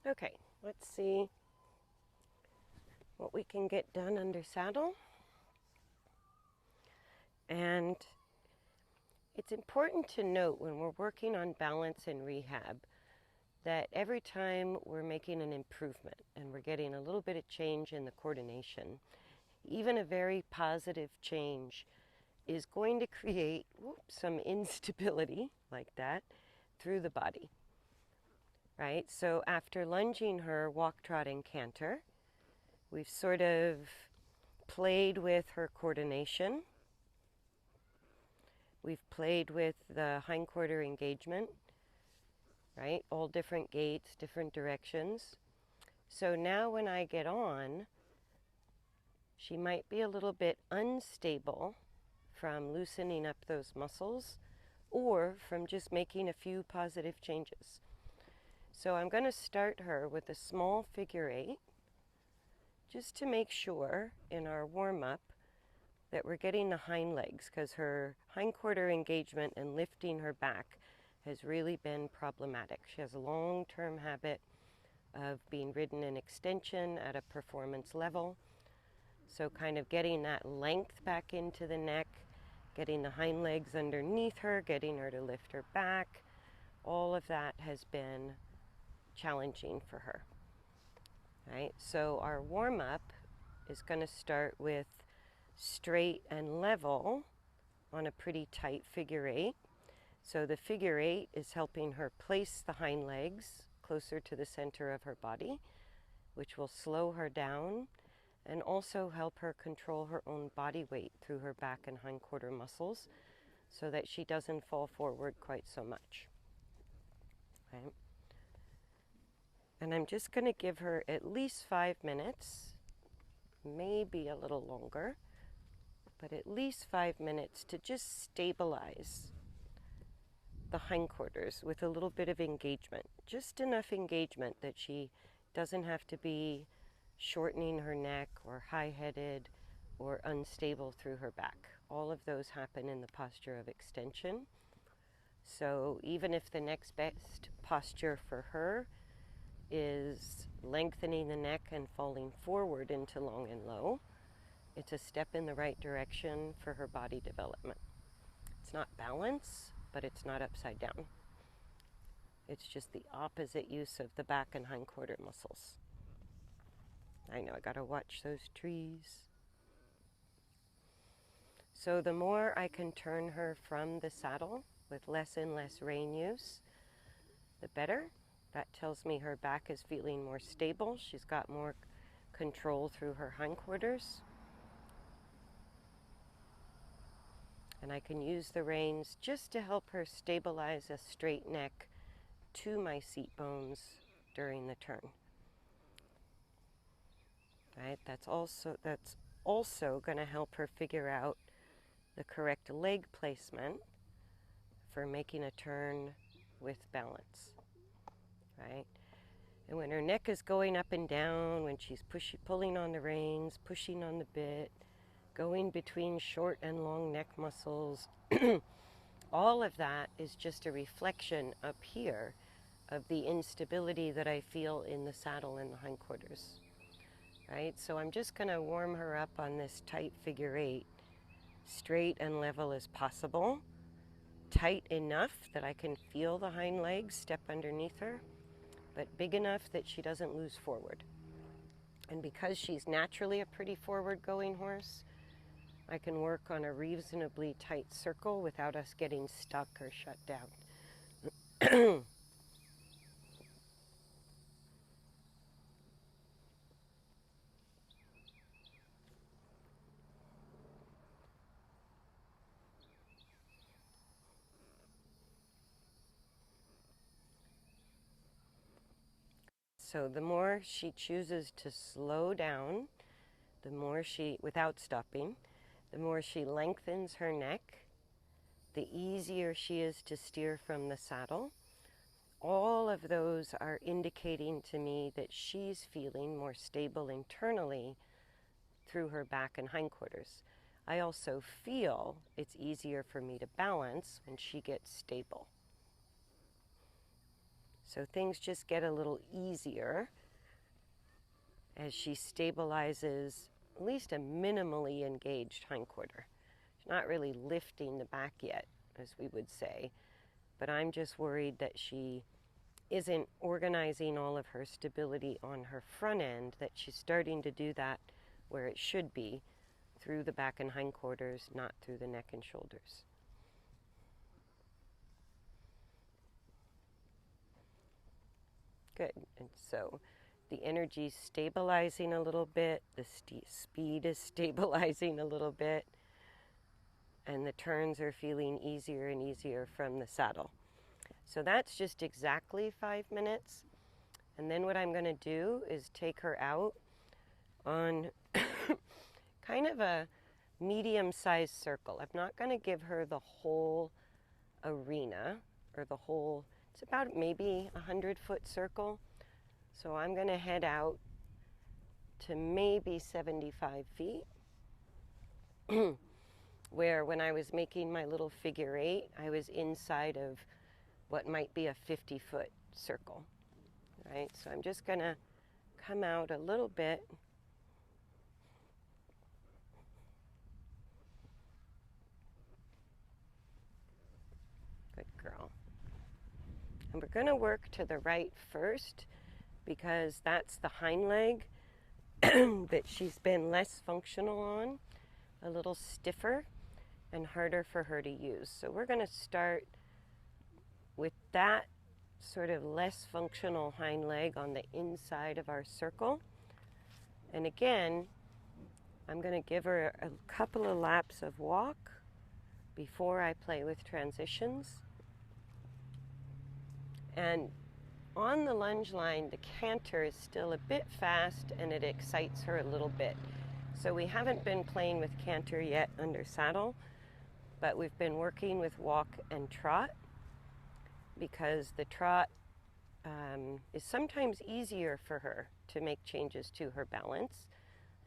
Okay, let's see what we can get done under saddle. And it's important to note when we're working on balance in rehab that every time we're making an improvement and we're getting a little bit of change in the coordination, even a very positive change is going to create some instability like that through the body, right? So after lunging her walk, trot, and canter, we've sort of played with her coordination. We've played with the hindquarter engagement, right? All different gaits, different directions. So now when I get on, she might be a little bit unstable from loosening up those muscles or from just making a few positive changes. So I'm going to start her with a small figure eight just to make sure in our warm-up that we're getting the hind legs, because her hindquarter engagement and lifting her back has really been problematic. She has a long-term habit of being ridden in extension at a performance level. So kind of getting that length back into the neck, getting the hind legs underneath her, getting her to lift her back, all of that has been challenging for her. Right? So our warm-up is going to start with straight and level on a pretty tight figure eight. So the figure eight is helping her place the hind legs closer to the center of her body, which will slow her down and also help her control her own body weight through her back and hindquarter muscles so that she doesn't fall forward quite so much. Right? And I'm just going to give her at least 5 minutes, maybe a little longer, but at least 5 minutes to just stabilize the hindquarters with a little bit of engagement. Just enough engagement that she doesn't have to be shortening her neck or high-headed or unstable through her back. All of those happen in the posture of extension. So even if the next best posture for her is lengthening the neck and falling forward into long and low, it's a step in the right direction for her body development. It's not balance, but it's not upside down. It's just the opposite use of the back and hindquarter muscles. I know, I gotta watch those trees. So the more I can turn her from the saddle with less and less rein use, the better. That tells me her back is feeling more stable. She's got more control through her hindquarters. And I can use the reins just to help her stabilize a straight neck to my seat bones during the turn. Right? That's also going to help her figure out the correct leg placement for making a turn with balance. Right? And when her neck is going up and down, when she's pulling on the reins, pushing on the bit, going between short and long neck muscles, all of that is just a reflection up here of the instability that I feel in the saddle and the hindquarters. Right? So I'm just going to warm her up on this tight figure eight, straight and level as possible, tight enough that I can feel the hind legs step underneath her, but big enough that she doesn't lose forward. And because she's naturally a pretty forward-going horse, I can work on a reasonably tight circle without us getting stuck or shut down. So the more she chooses to slow down, the more without stopping, the more she lengthens her neck, the easier she is to steer from the saddle. All of those are indicating to me that she's feeling more stable internally through her back and hindquarters. I also feel it's easier for me to balance when she gets stable. So things just get a little easier as she stabilizes at least a minimally engaged hindquarter. She's not really lifting the back yet, as we would say, but I'm just worried that she isn't organizing all of her stability on her front end, that she's starting to do that where it should be, through the back and hindquarters, not through the neck and shoulders. Good. And so the energy's stabilizing a little bit, the speed is stabilizing a little bit, and the turns are feeling easier and easier from the saddle. So that's just exactly 5 minutes. And then what I'm going to do is take her out on kind of a medium-sized circle. I'm not going to give her the whole arena or the whole, it's about maybe 100-foot circle. So I'm going to head out to maybe 75 feet, where when I was making my little figure 8, I was inside of what might be a 50-foot circle, right? So I'm just going to come out a little bit. Good girl. And we're going to work to the right first, because that's the hind leg that she's been less functional on, a little stiffer and harder for her to use. So we're going to start with that sort of less functional hind leg on the inside of our circle. And again, I'm going to give her a couple of laps of walk before I play with transitions. And on the lunge line, the canter is still a bit fast and it excites her a little bit. So we haven't been playing with canter yet under saddle, but we've been working with walk and trot, because the trot is sometimes easier for her to make changes to her balance,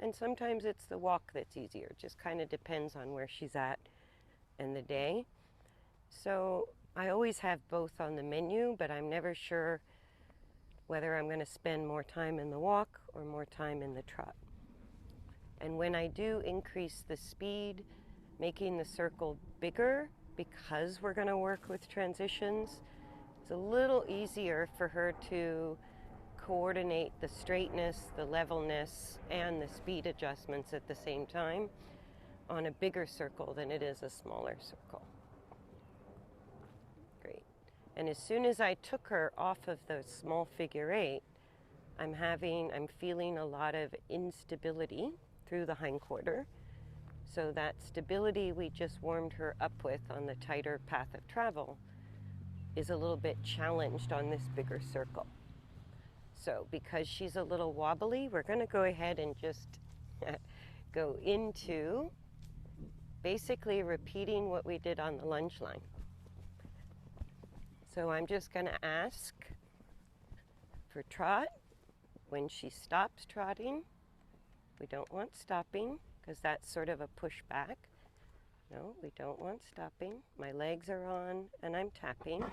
and sometimes it's the walk that's easier. It just kind of depends on where she's at in the day. So I always have both on the menu, but I'm never sure whether I'm going to spend more time in the walk or more time in the trot. And when I do increase the speed, making the circle bigger, because we're going to work with transitions, it's a little easier for her to coordinate the straightness, the levelness, and the speed adjustments at the same time on a bigger circle than it is a smaller circle. Great. And as soon as I took her off of the small figure 8, I'm feeling a lot of instability through the hindquarter. So that stability we just warmed her up with on the tighter path of travel is a little bit challenged on this bigger circle. So because she's a little wobbly, we're going to go ahead and just go into basically repeating what we did on the lunge line. So I'm just going to ask for trot. When she stops trotting, we don't want stopping, because that's sort of a push back. No, we don't want stopping. My legs are on and I'm tapping.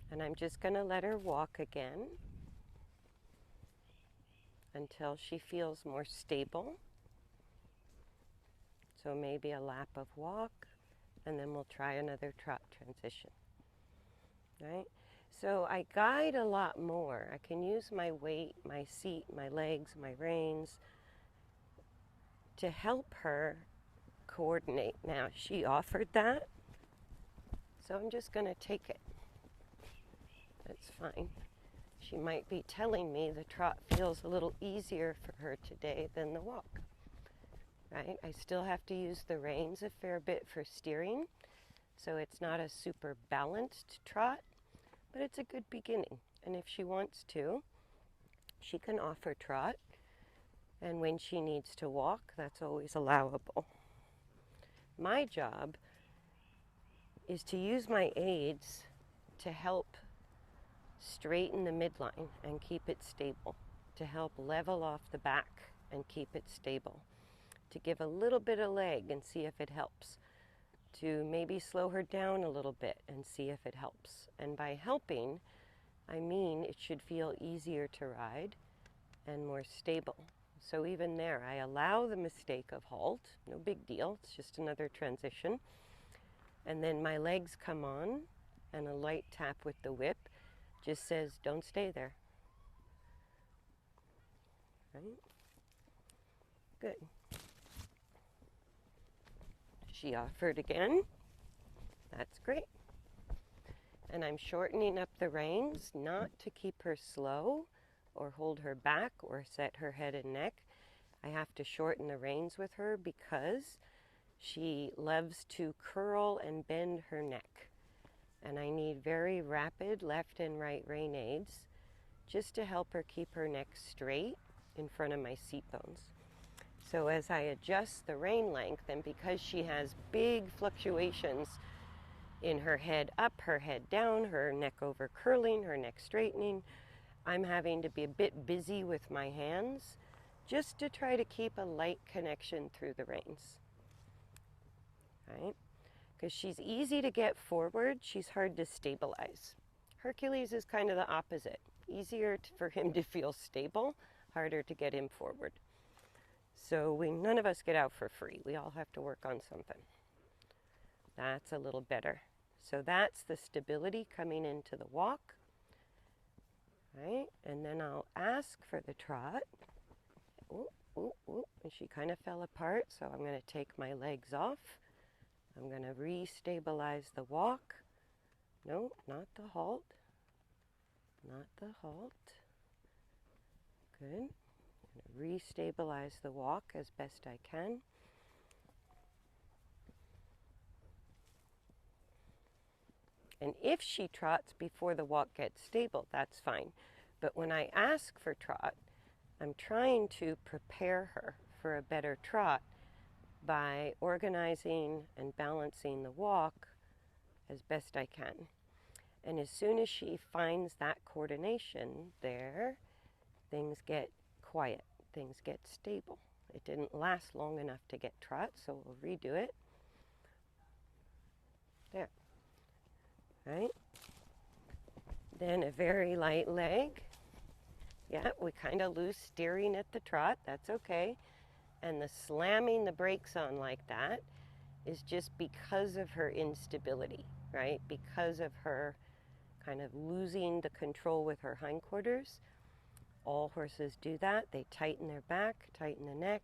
And I'm just going to let her walk again until she feels more stable. So maybe a lap of walk, and then we'll try another trot transition. Right? So I guide a lot more. I can use my weight, my seat, my legs, my reins to help her coordinate. Now, she offered that, so I'm just going to take it. That's fine. She might be telling me the trot feels a little easier for her today than the walk. Right? I still have to use the reins a fair bit for steering, so it's not a super balanced trot, but it's a good beginning. And if she wants to, she can offer trot, and when she needs to walk, that's always allowable. My job is to use my aids to help straighten the midline and keep it stable, to help level off the back and keep it stable, to give a little bit of leg and see if it helps. to maybe slow her down a little bit and see if it helps. And by helping, I mean it should feel easier to ride and more stable. So even there, I allow the mistake of halt, no big deal, it's just another transition. And then my legs come on, and a light tap with the whip just says, don't stay there. Right? Good. She offered again. That's great. And I'm shortening up the reins, not to keep her slow or hold her back or set her head and neck. I have to shorten the reins with her because she loves to curl and bend her neck. And I need very rapid left and right rein aids just to help her keep her neck straight in front of my seat bones. So as I adjust the rein length, and because she has big fluctuations in her head up, her head down, her neck over curling, her neck straightening, I'm having to be a bit busy with my hands just to try to keep a light connection through the reins. Right? Because she's easy to get forward, she's hard to stabilize. Hercules is kind of the opposite. Easier for him to feel stable, harder to get him forward. So none of us get out for free. We all have to work on something. That's a little better. So that's the stability coming into the walk. Right? And then I'll ask for the trot. Ooh, ooh, ooh. And she kind of fell apart, so I'm going to take my legs off. I'm going to re-stabilize the walk. No, not the halt. Not the halt. Good. Re-stabilize the walk as best I can. And if she trots before the walk gets stable, that's fine. But when I ask for trot, I'm trying to prepare her for a better trot by organizing and balancing the walk as best I can. And as soon as she finds that coordination there, things get quiet, things get stable. It didn't last long enough to get trot, so we'll redo it. There. Right? Then a very light leg. Yeah, we kind of lose steering at the trot. That's okay. And the slamming the brakes on like that is just because of her instability, right? Because of her kind of losing the control with her hindquarters. All horses do that. They tighten their back, tighten the neck,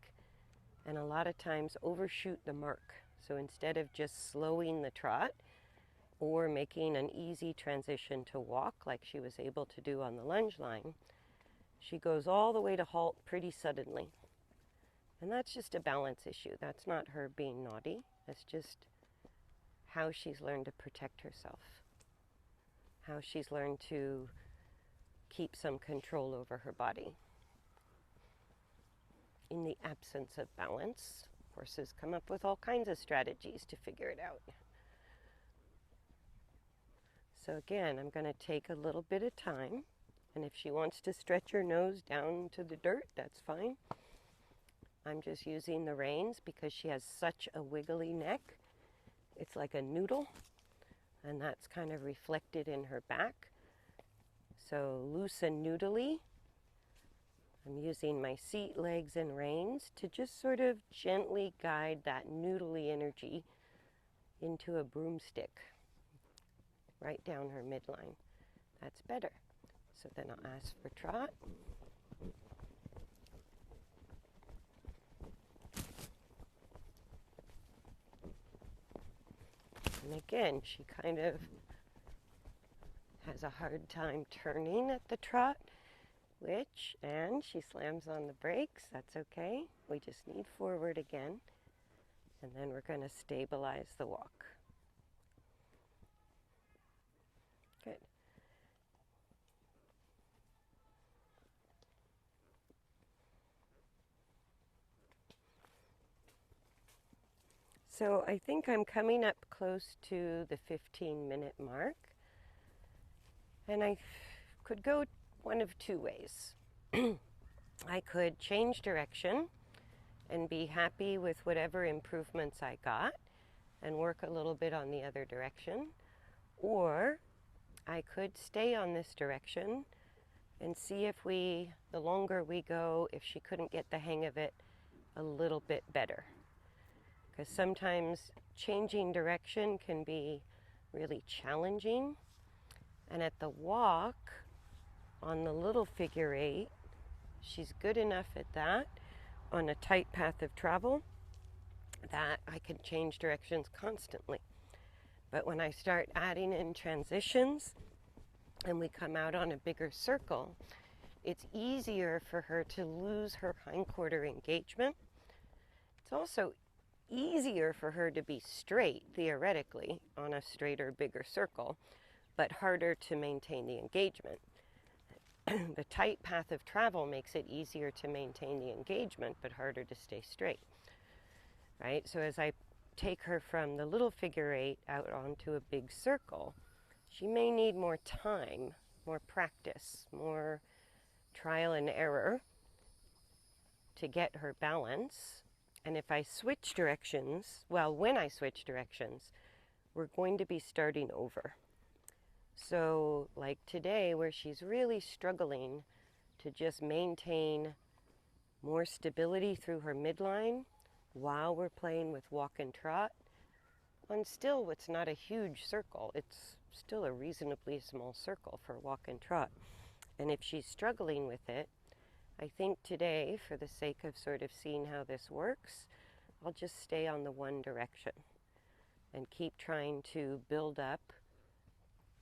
and a lot of times overshoot the mark. So instead of just slowing the trot or making an easy transition to walk like she was able to do on the lunge line, she goes all the way to halt pretty suddenly. And that's just a balance issue. That's not her being naughty. That's just how she's learned to protect herself, how she's learned to keep some control over her body. In the absence of balance, horses come up with all kinds of strategies to figure it out. So again, I'm going to take a little bit of time, and if she wants to stretch her nose down to the dirt, that's fine. I'm just using the reins because she has such a wiggly neck. It's like a noodle, and that's kind of reflected in her back. So loose and noodly. I'm using my seat, legs, and reins to just sort of gently guide that noodly energy into a broomstick, right down her midline. That's better. So then I'll ask for trot. And again, she kind of has a hard time turning at the trot, and she slams on the brakes. That's okay. We just need forward again. And then we're going to stabilize the walk. Good. So I think I'm coming up close to the 15-minute mark. And I could go one of two ways. I could change direction and be happy with whatever improvements I got and work a little bit on the other direction. Or I could stay on this direction and see if the longer we go, if she couldn't get the hang of it a little bit better. Because sometimes changing direction can be really challenging. And at the walk, on the little figure 8, she's good enough at that on a tight path of travel that I can change directions constantly. But when I start adding in transitions and we come out on a bigger circle, it's easier for her to lose her hindquarter engagement. It's also easier for her to be straight, theoretically, on a straighter, bigger circle, but harder to maintain the engagement. The tight path of travel makes it easier to maintain the engagement, but harder to stay straight, right? So as I take her from the little figure 8 out onto a big circle, she may need more time, more practice, more trial and error to get her balance. And if I switch directions, when I switch directions, we're going to be starting over. So like today, where she's really struggling to just maintain more stability through her midline while we're playing with walk and trot, on still what's not a huge circle. It's still a reasonably small circle for walk and trot. And if she's struggling with it, I think today, for the sake of sort of seeing how this works, I'll just stay on the one direction and keep trying to build up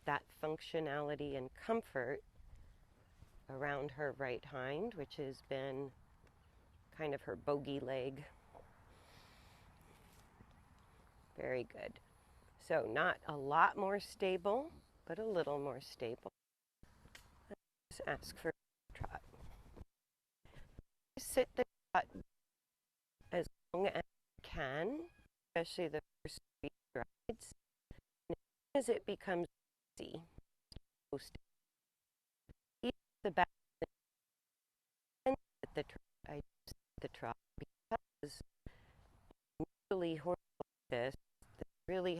that functionality and comfort around her right hind, which has been kind of her bogey leg. Very good. So not a lot more stable, but a little more stable. Let's ask for a trot. Sit the trot as long as you can, especially the first 3 strides. And as it becomes easy, keep the back and the trot. I use the trot because usually horses like this, they really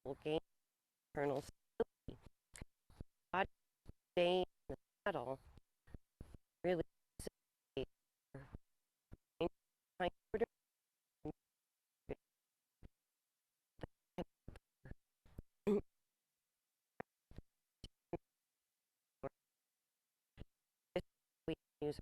will gain internal stability. Body staying in the saddle really we use